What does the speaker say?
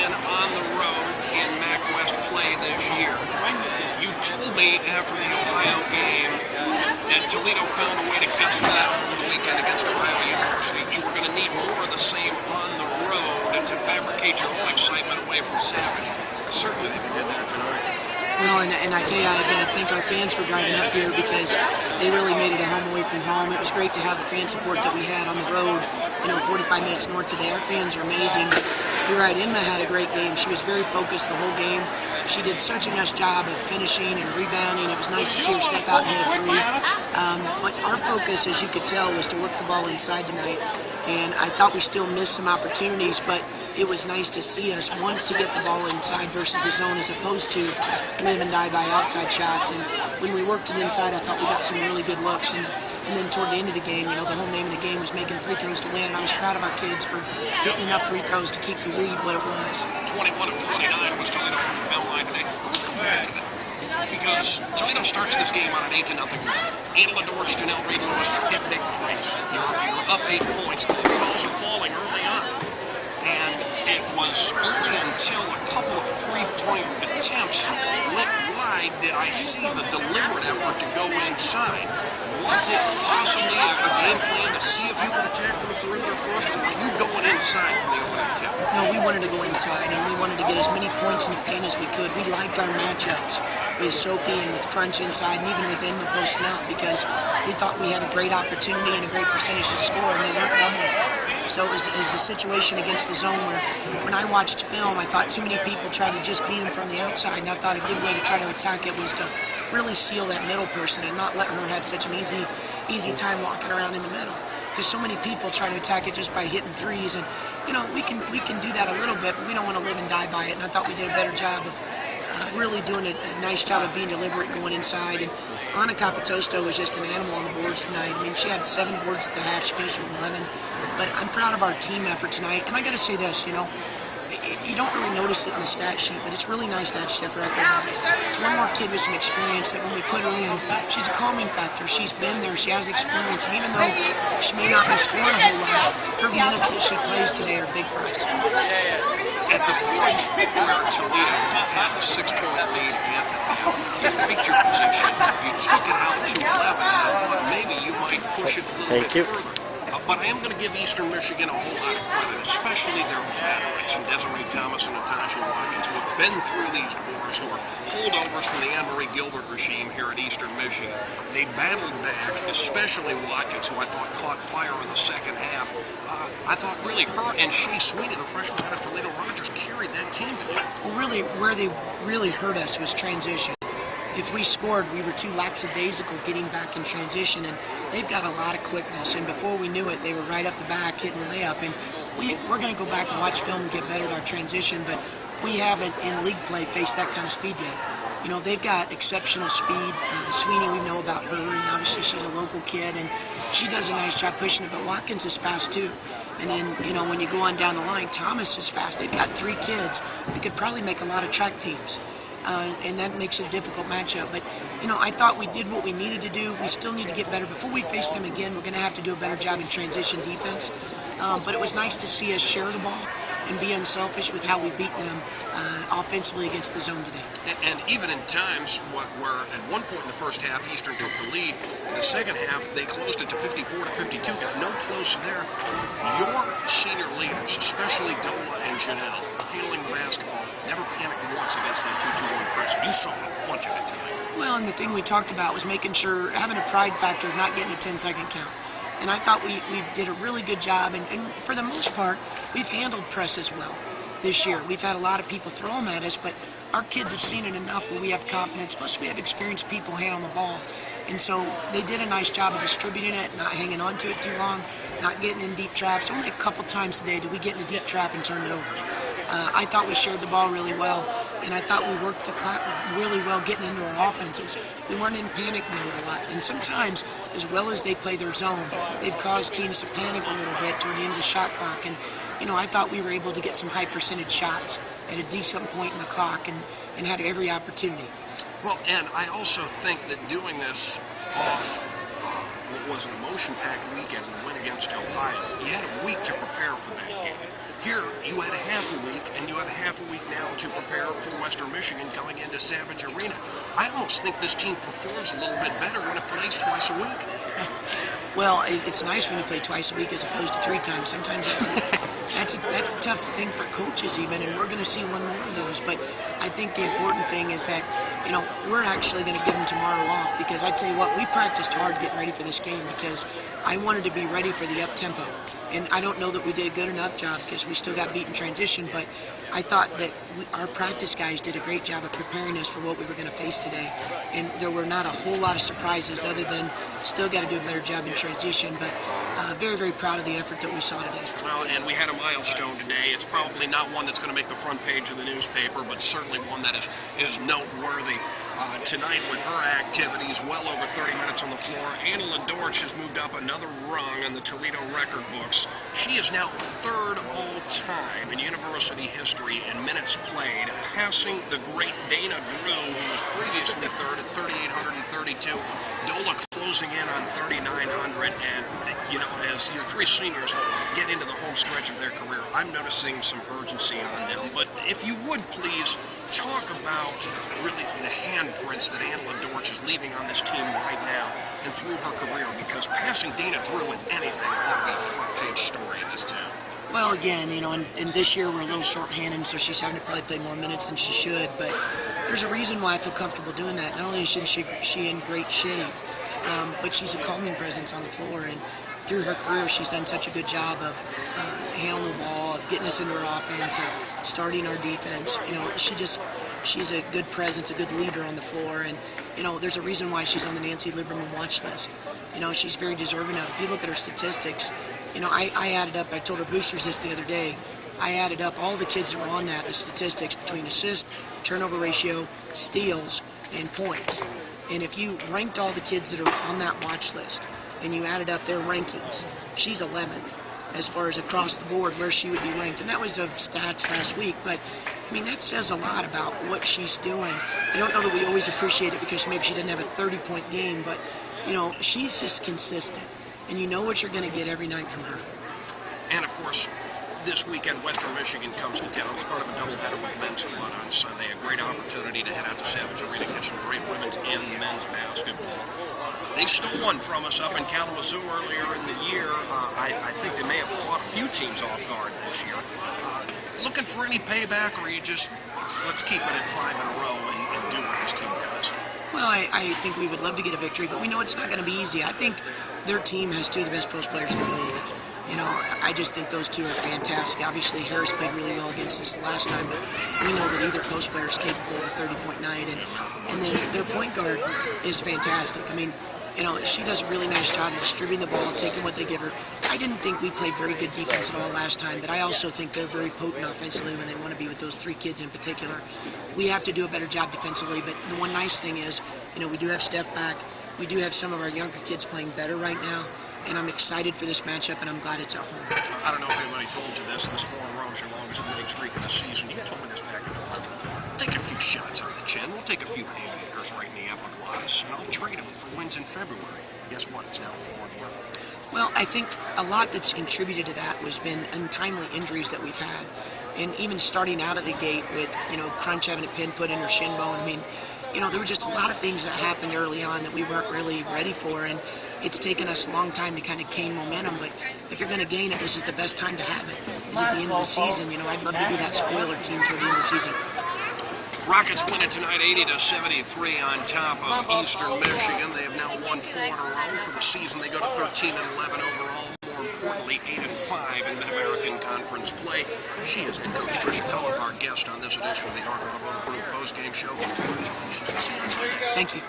been on the road in MAC West play this year. You told me after the Ohio game that Toledo found a way to get through that over the weekend against Ohio University. You were going to need more of the same on the road to fabricate your own excitement away from Savage. I certainly think you did that tonight. Well, and I tell you, I got to thank our fans for driving up here because they really made it a home away from home. It was great to have the fan support that we had on the road, 45 minutes north today. Our fans are amazing. You're right, Inma had a great game. She was very focused the whole game. She did such a nice job of finishing and rebounding. It was nice to see her step out and hit a three. But our focus, as you could tell, was to work the ball inside tonight. And I thought we still missed some opportunities, but it was nice to see us want to get the ball inside versus the zone as opposed to live and die by outside shots. And when we worked it inside, I thought we got some really good looks. And then toward the end of the game, the whole name of the game was making free throws to win. And I was proud of our kids for hitting enough free throws to keep the lead what it was. 21 of 29 was Toledo from the foul line today. Let's go back to that. Because Toledo starts this game on an 8-0 lead. Angela Dortch, Janelle Reed-Lewis hit big threes. You're up 8 points. The three balls are falling early on. And it was only until a couple of three-point attempts went wide did I see the deliberate effort to go inside. Was it possibly a game plan to see if you could attack from the perimeter first, or were you going inside from the opening tip? No, we wanted to go inside, and we wanted to get as many points in the paint as we could. We liked our matchups with Sophie and with Crunch inside, and even within the posting out, because we thought we had a great opportunity and a great percentage to score, and they weren't doubling. So it was a situation against the zone where when I watched film, I thought too many people tried to just beat him from the outside, and I thought a good way to try to attack it was to really seal that middle person and not let her have such an easy time walking around in the middle. Because so many people try to attack it just by hitting threes, and we can do that a little bit, but we don't want to live and die by it. And I thought we did a better job of really doing a nice job of being deliberate going inside. And Anna Capitosto was just an animal on the boards tonight. I mean, she had 7 boards at the half. She finished with 11. But I'm proud of our team effort tonight. And I got to say this, you don't really notice it in the stat sheet, but it's really nice to have Steph recognized. It's one more kid with some experience that when we put her in, she's a calming factor. She's been there. She has experience. And even though she may not be scoring a whole lot, her minutes that she plays today are big for us. At the point where Toledo had a 6-point lead and you picked your position, you took it out to 11, maybe you might push it a little bit further. But I am going to give Eastern Michigan a whole lot of credit, especially their veterans, Desiree Thomas and Natasha Watkins, who have been through these wars, who are holdovers from the Anne-Marie Gilbert regime here at Eastern Michigan. They battled back, especially Watkins, who I thought caught fire in the second half. I thought really her and Shea Sweeney, the freshman out of Toledo Rogers, carried that team. Well, really, where they really hurt us was transition. If we scored, we were too lackadaisical getting back in transition, and they've got a lot of quickness, and before we knew it, they were right up the back hitting the layup, and we're going to go back and watch film and get better at our transition, but we haven't in league play faced that kind of speed yet. They've got exceptional speed. Sweeney, we know about her, and obviously she's a local kid, and she does a nice job pushing it, but Watkins is fast too. And then, when you go on down the line, Thomas is fast. They've got 3 kids that could probably make a lot of track teams. And that makes it a difficult matchup. But, I thought we did what we needed to do. We still need to get better. Before we face them again, we're going to have to do a better job in transition defense. But it was nice to see us share the ball and be unselfish with how we beat them offensively against the zone today. And even in times where at one point in the first half, Eastern took the lead. In the second half, they closed it to 54-52. Got no close there. Your senior leaders, especially Dola and Janelle, handling the basketball, never panicked once against that 2-2-1 press. You saw a bunch of it tonight. Well, and the thing we talked about was making sure, having a pride factor of not getting a 10-second count. And I thought we did a really good job, and for the most part, we've handled presses well this year. We've had a lot of people throw them at us, but our kids have seen it enough where we have confidence. Plus, we have experienced people handling the ball. And so they did a nice job of distributing it, not hanging on to it too long, not getting in deep traps. Only a couple times today did we get in a deep trap and turn it over. I thought we shared the ball really well, and I thought we worked the clock really well getting into our offenses. We weren't in panic mode a lot, and sometimes, as well as they play their zone, they've caused teams to panic a little bit toward the end of the shot clock. And I thought we were able to get some high percentage shots at a decent point in the clock and had every opportunity. Well, and I also think that doing this off what was an emotion-packed weekend and win against Ohio, you had a week to prepare for that game. Here, you had a half a week, and you have a half a week now to prepare for Western Michigan going into Savage Arena. I almost think this team performs a little bit better when it plays twice a week. Well, it's nice when you play twice a week as opposed to 3 times. Sometimes that's a tough thing for coaches even, and we're going to see one more of those. But I think the important thing is that, we're actually going to give them tomorrow off, because I tell you what, we practiced hard getting ready for this game because I wanted to be ready for the up-tempo. And I don't know that we did a good enough job because we still got beat in transition, but I thought that our practice guys did a great job of preparing us for what we were going to face today. And there were not a whole lot of surprises other than still got to do a better job in transition, but very, very proud of the effort that we saw today. Well, and we had a milestone today. It's probably not one that's going to make the front page of the newspaper, but certainly one that is noteworthy. Tonight with her activities, well over 30 minutes on the floor, Angela Dortch has moved up another rung in the Toledo record books. She is now 3rd all-time in university history in minutes played, passing the great Dana Drew, who was previously 3rd at 3,832. Dola closing in on 3,900, and as your 3 seniors get into the home stretch of their career, I'm noticing some urgency on them. But if you would please talk about really the handprints that Angela Dortch is leaving on this team right now and through her career, because passing Dana Drew in anything ought to be a front-page story in this town. Well, again, and this year we're a little short-handed, so she's having to probably play more minutes than she should, but there's a reason why I feel comfortable doing that. Not only is she in great shape, but she's a calming presence on the floor, and through her career she's done such a good job of handling the ball, of getting us into her offense, of starting our defense. She's a good presence, a good leader on the floor, and there's a reason why she's on the Nancy Lieberman watch list. She's very deserving of it. If you look at her statistics, I added up, I told her boosters this the other day, I added up all the kids that were on that, the statistics between assists, turnover ratio, steals, and points. And if you ranked all the kids that are on that watch list, and you added up their rankings, she's 11th as far as across the board where she would be ranked. And that was of stats last week, but that says a lot about what she's doing. I don't know that we always appreciate it because maybe she didn't have a 30-point game, but she's just consistent, and you know what you're going to get every night from her. And of course, this weekend Western Michigan comes to town as part of a doubleheader with men's fun on Sunday. A great opportunity to head out to Savage Arena, get some great women's and men's basketball. They stole one from us up in Kalamazoo earlier in the year. I think they may have caught a few teams off guard this year. Looking for any payback, or you just, let's keep it at 5 in a row and do what this team does? Well, I think we would love to get a victory, but we know it's not going to be easy. I think their team has 2 of the best post players in the league. I just think those 2 are fantastic. Obviously, Harris played really well against us the last time, but we know that either post player is capable of a 30-point night, and then their point guard is fantastic. She does a really nice job of distributing the ball, taking what they give her. I didn't think we played very good defense at all last time, but I also think they're very potent offensively when they want to be with those 3 kids in particular. We have to do a better job defensively, but the one nice thing is, we do have Steph back. We do have some of our younger kids playing better right now, and I'm excited for this matchup, and I'm glad it's at home. I don't know if anybody told you this. This 4 in a row is your longest winning streak of the season. You told me this back in November. Take a few shots on the chin. We'll take a few haymakers right in the epiglottis, and I'll trade them for wins in February. Guess what? It's now 4 in a row. Well, I think a lot that's contributed to that has been untimely injuries that we've had. And even starting out of the gate with, Crunch having a pin put in her shin bone, there were just a lot of things that happened early on that we weren't really ready for, and it's taken us a long time to kind of gain momentum, but if you're going to gain it, this is the best time to have it. Because at the end of the season, I'd love to be that spoiler team toward the end of the season. Rockets win it tonight 80-73 on top of Eastern Michigan. They have now won 4 in a row for the season. They go to 13-11 overall. More importantly, 8-5 in Mid-American Conference play. She is head coach Tricia Cullop, our guest on this edition of the Arc Automotive Group post-game show. Congratulations. Thank you.